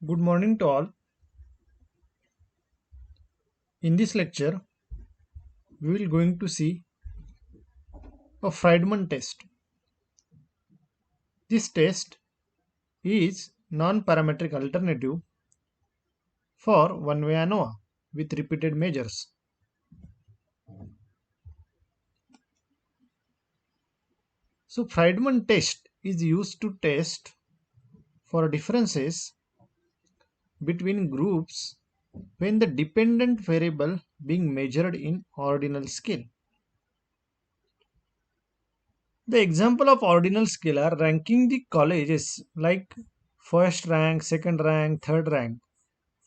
Good morning to all. In this lecture, we will going to see a Friedman test. This test is non-parametric alternative for one-way ANOVA with repeated measures. So Friedman test is used to test for differences between groups when the dependent variable being measured in ordinal scale. The example of ordinal scale are ranking the colleges like first rank, second rank, third rank.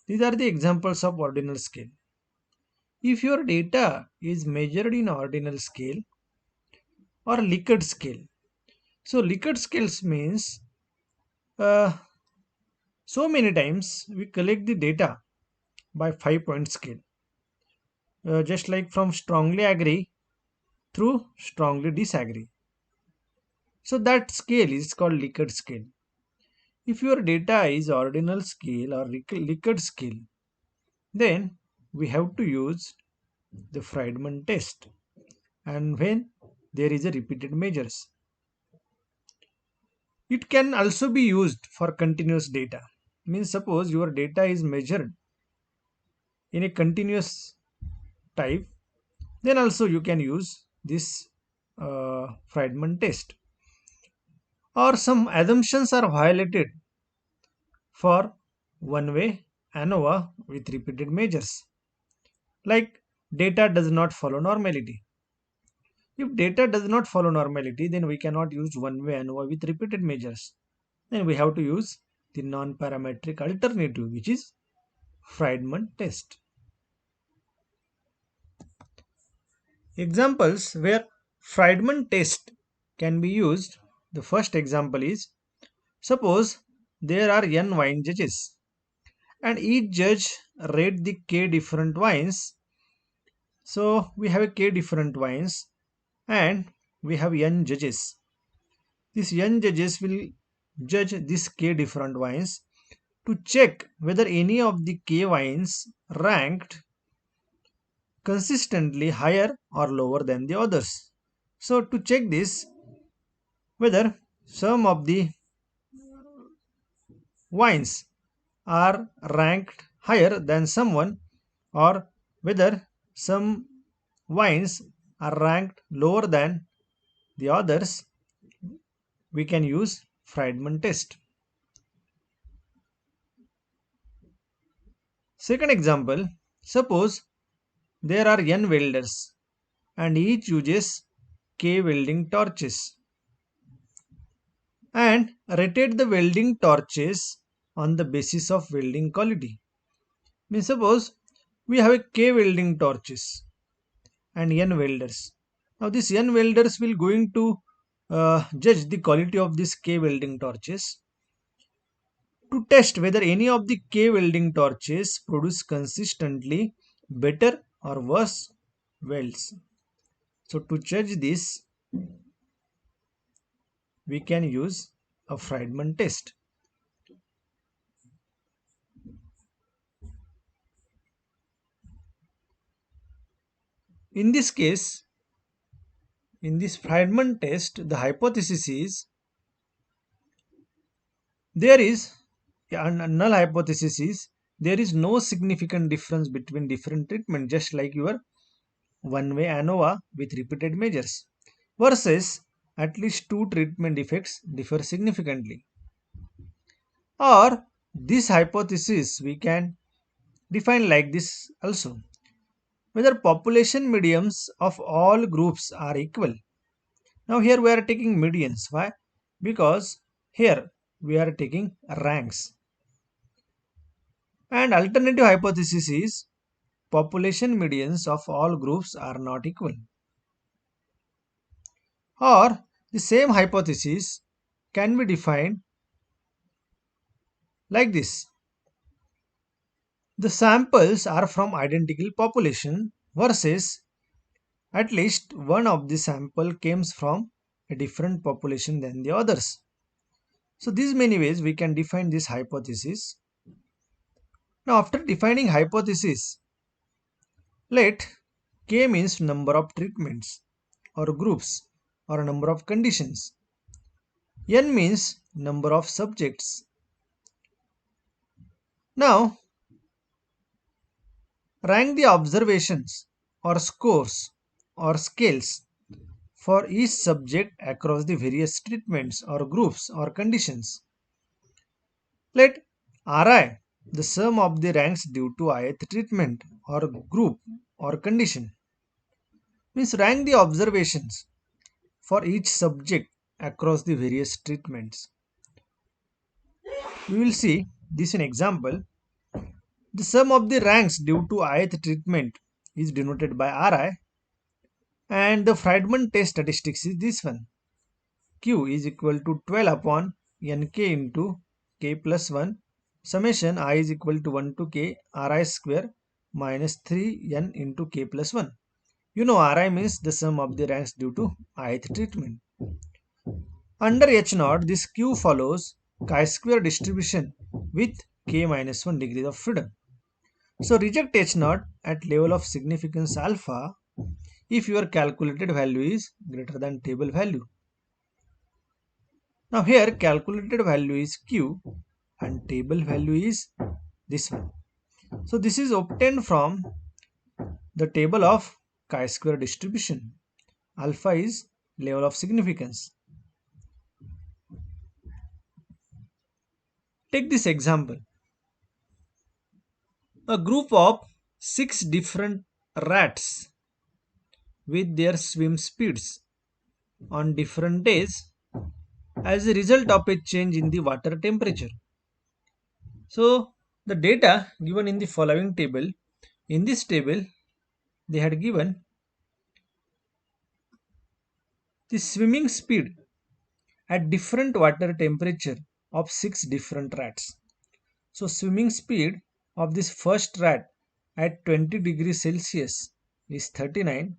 These are the examples of ordinal scale. If your data is measured in ordinal scale or Likert scale, so Likert scales means uh, so many times we collect the data by 5 point scale, just like from strongly agree through strongly disagree. So that scale is called Likert scale. If your data is ordinal scale or Likert scale, then we have to use the Friedman test. And when there is a repeated measures, it can also be used for continuous data. Means suppose your data is measured in a continuous type, then also you can use this Friedman test. Or some assumptions are violated for one-way ANOVA with repeated measures, like data does not follow normality. If data does not follow normality, then we cannot use one-way ANOVA with repeated measures. Then we have to use the non-parametric alternative, which is Friedman test. Examples where Friedman test can be used. The first example is, suppose there are n wine judges and each judge rate the k different wines. So we have a k different wines and we have n judges. These n judges will judge these k different wines to check whether any of the k wines ranked consistently higher or lower than the others. So to check this, whether some of the wines are ranked higher than someone or whether some wines are ranked lower than the others, we can use Friedman test. Second example, suppose there are n welders and each uses k welding torches and rated the welding torches on the basis of welding quality. Means suppose we have a k welding torches and n welders. Now these n welders will going to judge the quality of these k welding torches to test whether any of the k welding torches produce consistently better or worse welds. So to judge this, we can use a Friedman test. In this case, in this Friedman test, the hypothesis is there is a null hypothesis is there is no significant difference between different treatment, just like your one-way ANOVA with repeated measures, versus at least two treatment effects differ significantly. Or this hypothesis we can define like this also, whether population medians of all groups are equal. Now here we are taking medians. Why? Because here we are taking ranks. And alternative hypothesis is population medians of all groups are not equal. Or the same hypothesis can be defined like this. The samples are from identical population versus at least one of the sample comes from a different population than the others. So these many ways we can define this hypothesis. Now after defining hypothesis, let K means number of treatments or groups or number of conditions. N means number of subjects. Now rank the observations or scores or scales for each subject across the various treatments or groups or conditions. Let Ri the sum of the ranks due to ith treatment or group or condition. Means rank the observations for each subject across the various treatments. We will see this in example. The sum of the ranks due to ith treatment is denoted by Ri, and the Friedman test statistics is this one. Q is equal to 12 upon Nk into k plus 1 summation I is equal to 1 to k Ri square minus 3n into k plus 1. You know Ri means the sum of the ranks due to ith treatment. Under H0, this Q follows chi-square distribution with k minus 1 degrees of freedom. So reject H0 at level of significance alpha if your calculated value is greater than table value. Now here calculated value is Q and table value is this one. So this is obtained from the table of chi-square distribution. Alpha is level of significance. Take this example. A group of 6 different rats with their swim speeds on different days as a result of a change in the water temperature. So the data given in the following table, in this table they had given the swimming speed at different water temperature of 6 different rats. So swimming speed of this first rat at 20 degrees Celsius is 39.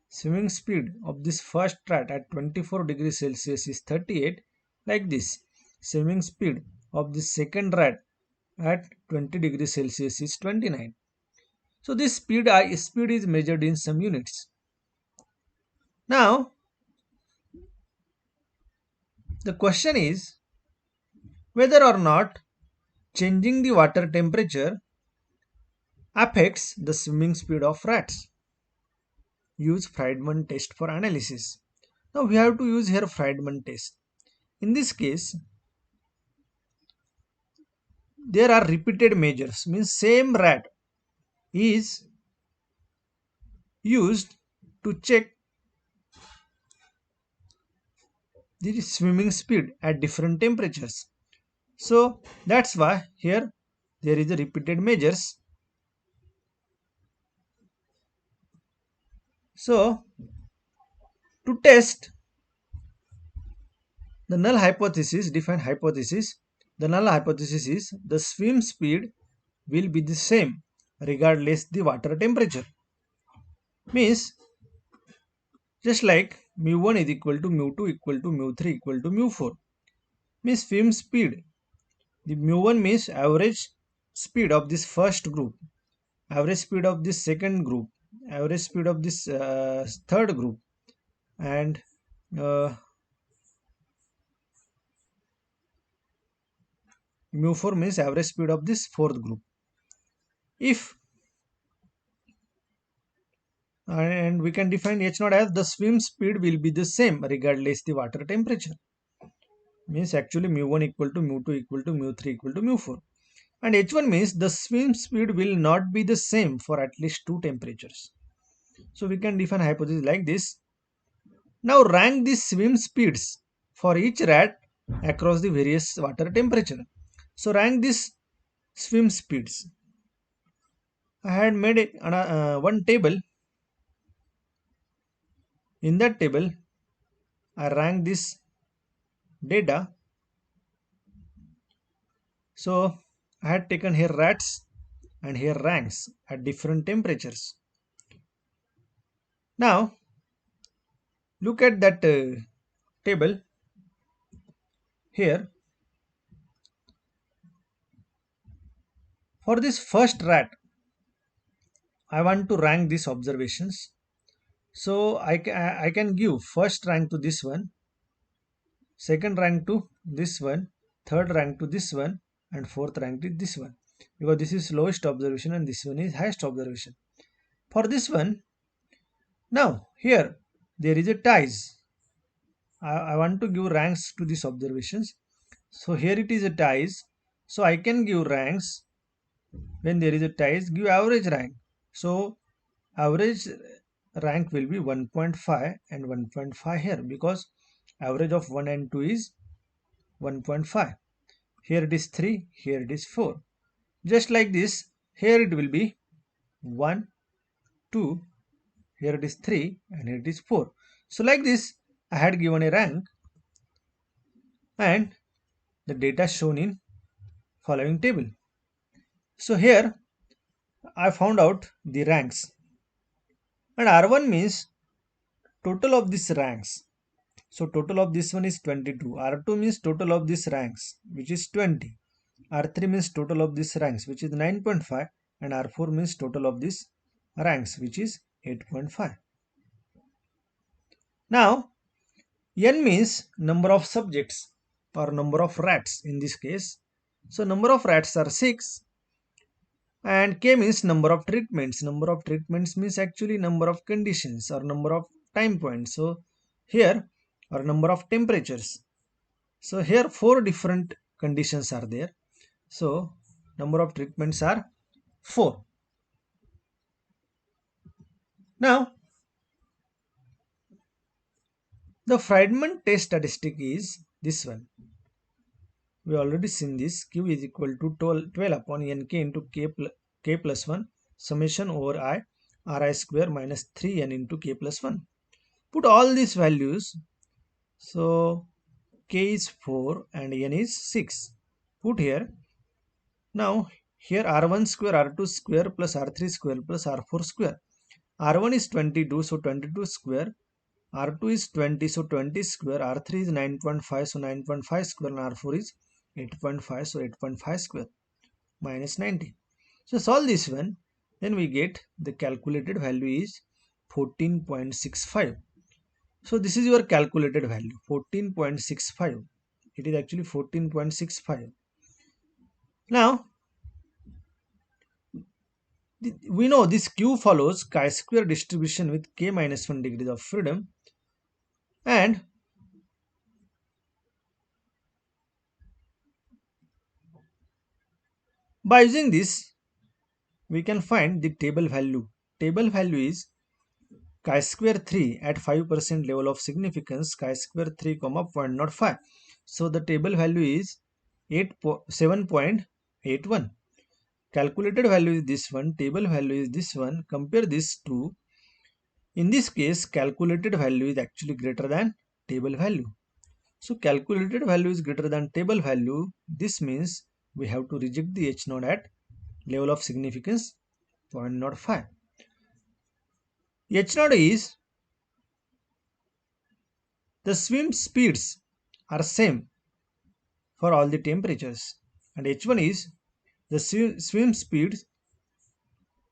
Swimming speed of this first rat at 24 degrees Celsius is 38. Like this, swimming speed of the second rat at 20 degrees Celsius is 29. So this speed is measured in some units. Now the question is whether or not changing the water temperature affects the swimming speed of rats. Use Friedman test for analysis. Now we have to use here Friedman test. In this case, there are repeated measures, means same rat is used to check the swimming speed at different temperatures. So that's why here there is a repeated measures. So to test the null hypothesis, define hypothesis, the null hypothesis is the swim speed will be the same regardless the water temperature. Means just like mu1 is equal to mu2 equal to mu3 equal to mu4. Means swim speed. The mu1 means average speed of this first group, average speed of this second group, average speed of this third group, and mu4 means average speed of this fourth group. If and we can define H0 as the swim speed will be the same regardless the water temperature. Means actually mu1 equal to mu2 equal to mu3 equal to mu4. And H1 means the swim speed will not be the same for at least two temperatures. So we can define hypothesis like this. Now rank the swim speeds for each rat across the various water temperature. So rank this swim speeds. I had made one table. In that table, I rank this data. So I had taken here rats and here ranks at different temperatures. Now look at that table here. For this first rat, I want to rank these observations. So I can give first rank to this one, second rank to this one, third rank to this one, and fourth rank to this one. Because this is lowest observation and this one is highest observation. For this one, now here there is a ties. I want to give ranks to these observations. So here it is a ties. So I can give ranks when there is a ties, give average rank. So average rank will be 1.5 and 1.5 here because average of 1 and 2 is 1.5. Here it is 3, here it is 4. Just like this, here it will be 1, 2, here it is 3 and here it is 4. So like this, I had given a rank and the data shown in following table. So here I found out the ranks, and R1 means total of these ranks. So total of this one is 22. R2 means total of these ranks, which is 20. R3 means total of these ranks, which is 9.5, and R4 means total of these ranks, which is 8.5. Now N means number of subjects or number of rats in this case. So number of rats are 6, and K means number of treatments. Number of treatments means actually number of conditions or number of time points. So here, or number of temperatures. So here 4 different conditions are there. So number of treatments are 4. Now the Friedman test statistic is this one. We already seen this. Q is equal to 12 upon nk into k plus 1 summation over I ri square minus 3n into k plus 1. Put all these values. So k is 4 and n is 6. Put here. Now here r1 square, r2 square plus r3 square plus r4 square. R1 is 22, so 22 square. R2 is 20, so 20 square. R3 is 9.5, so 9.5 square. And R4 is 8.5, so 8.5 square minus 90. So solve this one, then we get the calculated value is 14.65. So this is your calculated value, 14.65. It is actually 14.65. Now we know this Q follows chi-square distribution with k minus 1 degrees of freedom, and by using this we can find the table value. Table value is chi-square 3 at 5% level of significance, chi-square 3 comma 0.05. So the table value is 7.81. Calculated value is this one, table value is this one. Compare this to, in this case calculated value is actually greater than table value. So calculated value is greater than table value. This means we have to reject the H naught at level of significance 0.05. H naught is the swim speeds are same for all the temperatures, and H1 is the swim speeds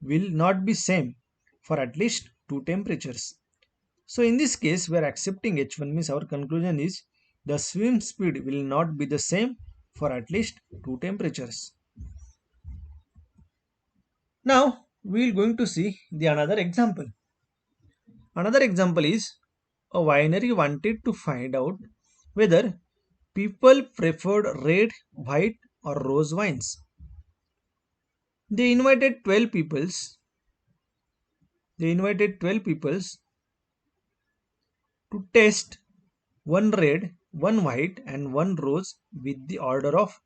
will not be same for at least 2 temperatures. So in this case we are accepting H1, means our conclusion is the swim speed will not be the same for at least 2 temperatures. Now we are going to see the another example. Another example is a winery wanted to find out whether people preferred red, white or rose wines. They invited 12 peoples. They invited 12 peoples to test one red, one white and one rose with the order of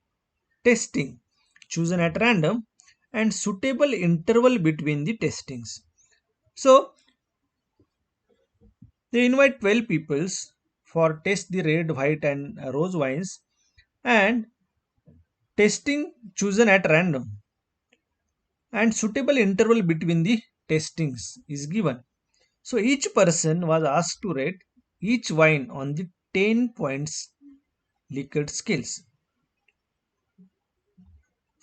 testing chosen at random and suitable interval between the testings. So they invite 12 peoples for test the red, white and rose wines, and testing chosen at random and suitable interval between the testings is given. So each person was asked to rate each wine on the 10 points Likert scales.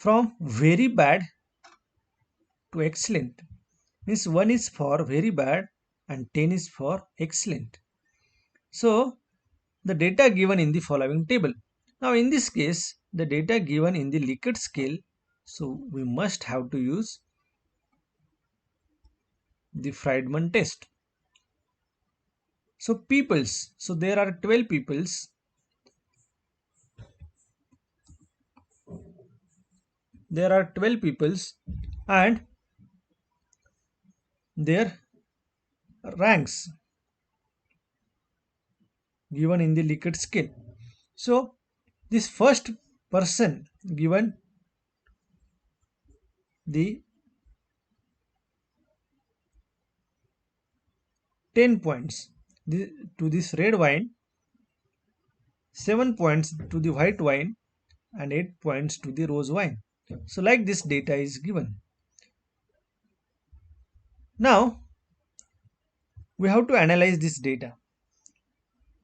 from very bad to excellent. Means 1 is for very bad and 10 is for excellent. So the data given in the following table. Now in this case, the data given in the Likert scale, so we must have to use the Friedman test. So peoples, so there are 12 peoples, there are 12 peoples and their ranks given in the Likert scale. So this first person given the 10 points to this red wine, 7 points to the white wine and 8 points to the rose wine. So like this data is given. Now we have to analyze this data.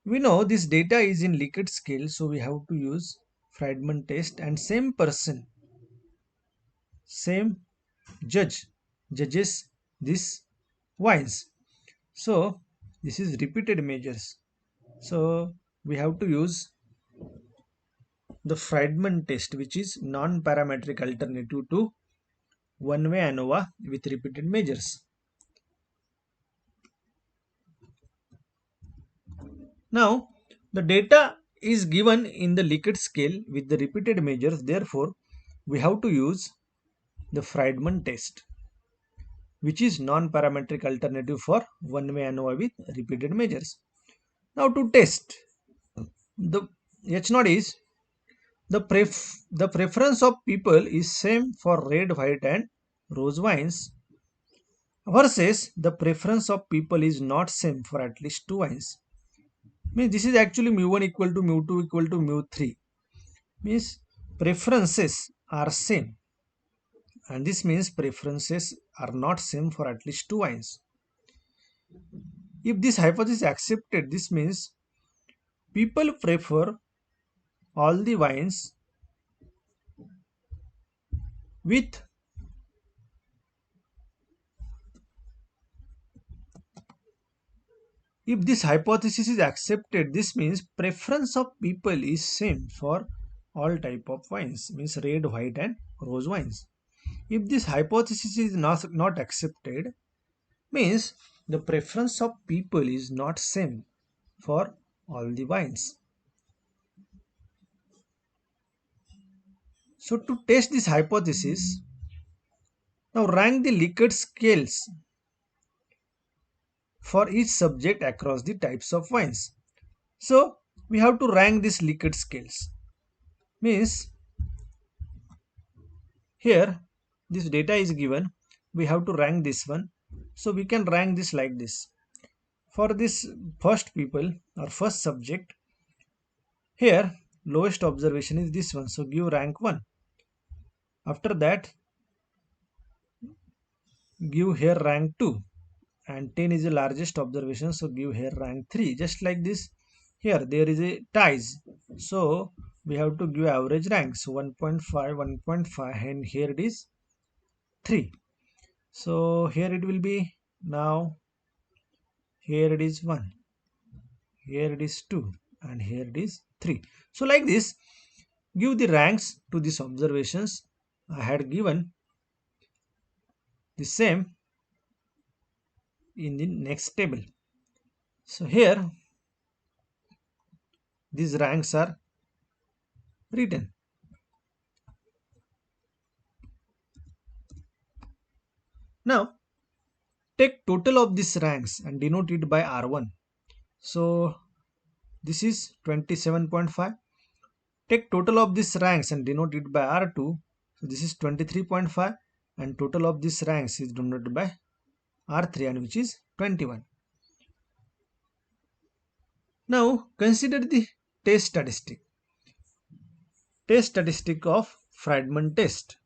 We know this data is in Likert scale, so we have to use Friedman test, and same person, same judge judges this wines. So this is repeated measures. So we have to use the Friedman test, which is non-parametric alternative to one-way ANOVA with repeated measures. Now the data is given in the Likert scale with the repeated measures. Therefore, we have to use the Friedman test, which is non-parametric alternative for one-way ANOVA with repeated measures. Now to test the H0 is the preference of people is same for red, white and rose wines versus the preference of people is not same for at least two wines. Means this is actually mu1 equal to mu2 equal to mu3. Means preferences are same, and this means preferences are not same for at least two wines. If this hypothesis is accepted, this means people prefer all the wines with if this hypothesis is accepted, this means preference of people is same for all type of wines, means red, white and rose wines. If this hypothesis is not accepted, means the preference of people is not same for all the wines. So to test this hypothesis, now rank the Likert scales for each subject across the types of wines. So we have to rank these Likert scales. Means here this data is given, we have to rank this one. So we can rank this like this. For this first people or first subject, here lowest observation is this one, so give rank 1. After that give here rank 2, and 10 is the largest observation, so give here rank 3. Just like this, here there is a ties, so we have to give average ranks 1.5, 1.5, and here it is 3. So here it will be, now here it is 1, here it is 2, and here it is 3. So like this, give the ranks to these observations. I had given the same in the next table. So here these ranks are written. Now take total of these ranks and denote it by R1. So this is 27.5. Take total of these ranks and denote it by R2. So this is 23.5, and total of these ranks is denoted by R3, and which is 21. Now consider the test statistic. Test statistic of Friedman test.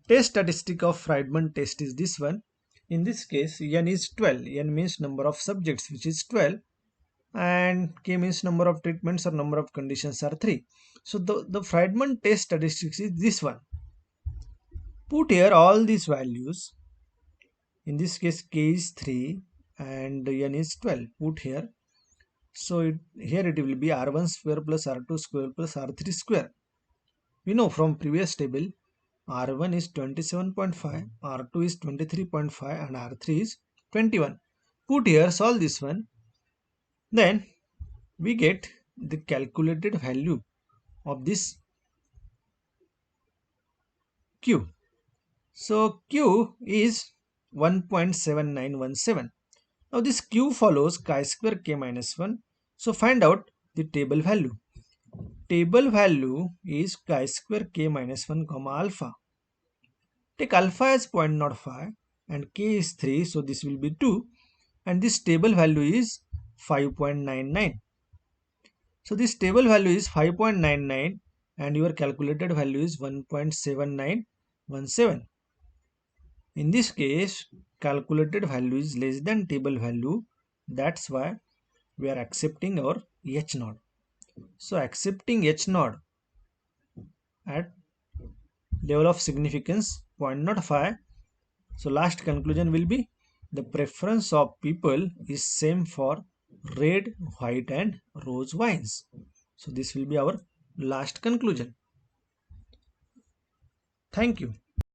Test statistic of Friedman test is this one. In this case, n is 12. N means number of subjects, which is 12. and K means number of treatments or number of conditions are 3. So the Friedman test statistics is this one. Put here all these values. In this case, K is 3 and N is 12. Put here. So here it will be R1 square plus R2 square plus R3 square. We know from previous table R1 is 27.5, R2 is 23.5 and R3 is 21. Put here, solve this one. Then we get the calculated value of this Q. So Q is 1.7917. Now this Q follows chi square k minus 1. So find out the table value. Table value is chi square k minus 1 comma alpha. Take alpha as 0.05 and k is 3, so this will be 2, and this table value is 5.99. So this table value is 5.99 and your calculated value is 1.7917. In this case, calculated value is less than table value. That's why we are accepting our H naught. So accepting H naught at level of significance 0.05. So last conclusion will be the preference of people is same for red, white and rose wines. So this will be our last conclusion. Thank you.